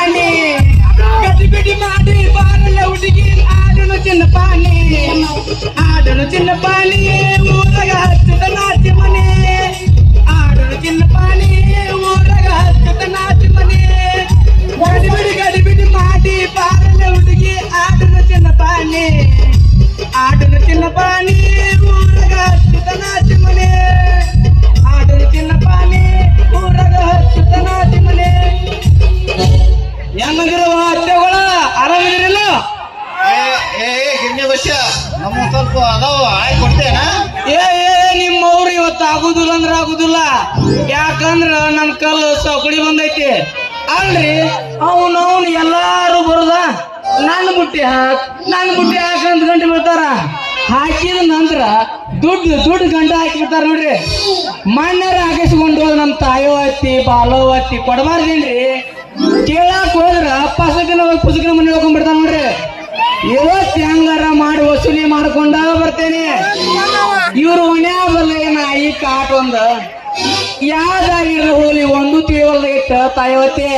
ಪಾನಿ ಗಡಿಬಿಡಿ ಮಾಡಿ ಬಾರಲ್ಲ ಹುಡುಗಿ ಆಡನು ಚಿನ್ನ ಪಾನಿ ಆಡನು ಚಿನ್ನ ಪಾನಿ ಊರಾಗ ಹಚ್ಚದ ನಾಚಿ ಮನೆ ಆಡನು ಚಿನ್ನ ಪಾನಿ ಊರಾಗ ಹಚ್ಚದ ನಾಚಿ ಮನೆ ಗಡಿಬಿಡಿ ಮಾಡಿ ಬಾರಲ್ಲ ಹುಡುಗಿ ಆಡನು ಚಿನ್ನ ಪಾನಿ ಆಡನು ಚಿನ್ನ ಪಾನಿ ಊರಾಗ ಹಚ್ಚದ ನಾಚಿ ಮನೆ ಆಡನು ಚಿನ್ನ ಪಾನಿ ಊರಾಗ ಹಚ್ಚದ ನಾಚಿ ಮನೆ ಹೆಂಗಿರುವ ಅತ್ತೆಗಳ ಆರಾಮಿದ್ರಿಲ್ಲ ಗಿಣ್ಣಿ ವರ್ಷ ನಮ್ಮ ಸ್ವಲ್ಪ ಅದಾವ ಆಯ್ ಕೊಡ್ತೇನ ನಿಮ್ಮವ್ರು ಇವತ್ತು ಆಗುದಿಲ್ಲ ಅಂದ್ರ ಆಗುದಿಲ್ಲ ಯಾಕಂದ್ರ ನಮ್ ಕಲ್ಲು ಸೌಕಡಿ ಬಂದೈತಿ ಅಲ್ರಿ ಅವನು ಎಲ್ಲಾರು ಬರುದ ನನ್ನ ಬುಟ್ಟಿ ಹಾಕಂತ ಗಂಟೆ ಬಿಡ್ತಾರ ಹಾಕಿದ ನಂತರ ದುಡ್ಡು ಗಂಟೆ ಹಾಕಿಬಿಡ್ತಾರ ನೋಡ್ರಿ ಮಣ್ಣರ ಹಾಕಿಸ್ಕೊಂಡು ನಮ್ ತಾಯೋ ಹತ್ತಿ ಬಾಲೋ ಹತ್ತಿ ಕೊಡಬಾರ್ದೇನ್ರಿ ಕೇಳಾಕ್ ಹೋದ್ರ ಪುಸ್ತಕನ ಮನೆ ಹೋಗ್ಕೊಂಡ್ಬಿಡ್ತಾನ ನೋಡ್ರಿ ಇವತ್ತು ಹೆಂಗಾರ ಮಾಡಿ ವಸೂಲಿ ಮಾಡ್ಕೊಂಡ ಬರ್ತೇನೆ ಇವ್ರು ಒಣ್ಯಾ ಬಲ್ಲ ನಾಯಿ ಕಾಟ್ ಒಂದ ಯಾವ್ದಾಗಿರ ಹೋಲಿ ಒಂದು ತಿಳಿವಲ್ದ ಇಟ್ಟ ತಾಯವತ್ತೆ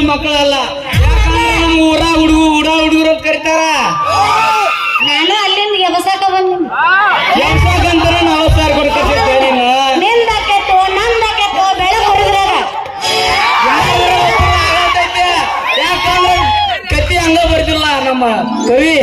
ಮಕ್ಕಳಲ್ಲ ಯಾಕಂದ್ರೆ ನಮ್ ಊರಾ ಹುಡುಗರು ಅಂತ ಕರಿತಾರ ನಾನು ಅಲ್ಲಿಂದ ಎಬಸಾಕ ಬಂದ ಎಬ್ಸಾಕಂತಾರ 40,000 ಕೊಡ್ಕತ್ತೈತಿ ನಿಂದಾಕೈತೋ ನಂದಾಕೈತೋ ಬೆಳೆ ಹೊರದ್ರಾಗ ಯಾಕಂದ್ರೆ ಕತ್ತಿ ಹಂಗ ಬರ್ತಿಲ್ಲ ನಮ್ಮ ಕವಿ